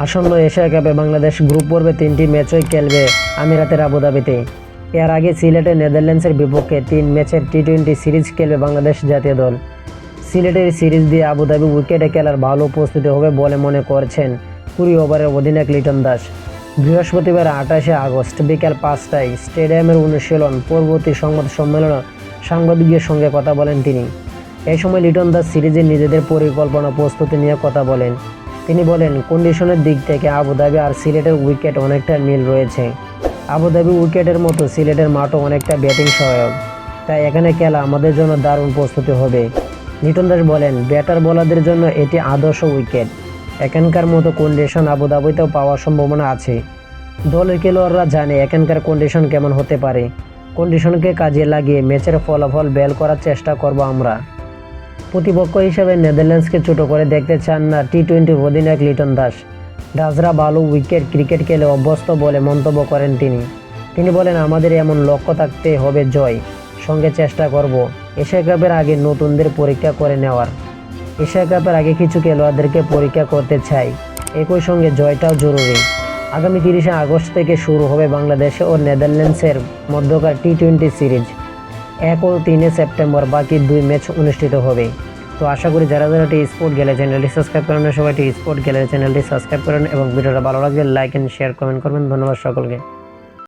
আসন্ন এশিয়া কাপে বাংলাদেশ গ্রুপ পর্বে 3টি ম্যাচই খেলবে আমিরাতের আবুধাবিতে। এর আগে সিলেটে নেদারল্যান্ডসের বিপক্ষে 3 ম্যাচের টি-20 সিরিজ খেলবে বাংলাদেশ জাতীয় দল। সিলেটের সিরিজ দিয়ে আবুধাবি উইকেটে খেলার ভালো প্রস্তুতি হবে বলে মনে করছেন 20 ওভারের অধিনায়ক লিটন দাস। বৃহস্পতিবার 28 আগস্ট বিকেল 5টায় স্টেডিয়ামের অনুশীলন পরবর্তী সংবাদ সম্মেলনে সাংবাদিকদের সঙ্গে কথা বলেন তিনি। এই সময় লিটন দাস সিরিজের নিজেদের পরিকল্পনা প্রস্তুতি নিয়ে কথা বলেন। তিনি বলেন, কন্ডিশনের দিক থেকে আবুধাবি আর সিলেটের উইকেট অনেকটা মিল রয়েছে। আবুধাবি উইকেটের মতো সিলেটের মাঠও অনেকটা ব্যাটিং সহায়ক, তাই এখানে খেলা আমাদের জন্য দারুণ প্রস্তুতি হবে। লিটন দাস বলেন, ব্যাটার বোলারদের জন্য এটি আদর্শ উইকেট। এখানকার মতো কন্ডিশন আবুধাবিতেও পাওয়ার সম্ভাবনা আছে। দলের খেলোয়াড়রা জানে এখানকার কন্ডিশন কেমন হতে পারে। কন্ডিশনকে কাজে লাগিয়ে ম্যাচের ফলাফল বের করার চেষ্টা করব আমরা। প্রতিপক্ষ হিসেবে নেদারল্যান্ডসকে ছোট করে দেখতে চান না টি-20 অধিনায়ক লিটন দাস। ডাচরা ভালো উইকেট ক্রিকেট খেলে অভ্যস্ত বলে মন্তব্য করেন তিনি বলেন, আমাদের এমন লক্ষ্য থাকতে হবে জয়, সঙ্গে চেষ্টা করব এশিয়া কাপের আগে নতুনদের পরীক্ষা করে নেওয়ার। এশিয়া কাপের আগে কিছু খেলোয়াড়দেরকে পরীক্ষা করতে চাই, একই সঙ্গে জয়টাও জরুরি। আগামী 30 আগস্ট থেকে শুরু হবে বাংলাদেশ ও নেদারল্যান্ডসের মধ্যকার টি-20 সিরিজ। 1 ও 3 সেপ্টেম্বর বাকি 2 ম্যাচ অনুষ্ঠিত হবে। তো আশা করি যারা স্পোর্ট গ্যালারি চ্যানেলটি সাবস্ক্রাইব করেন সবাই স্পোর্ট গ্যালারি চ্যানেলটি সাবস্ক্রাইব করেন এবং ভিডিওটা ভালো লাগলে লাইক এন্ড শেয়ার কমেন্ট করবেন। ধন্যবাদ সকলকে।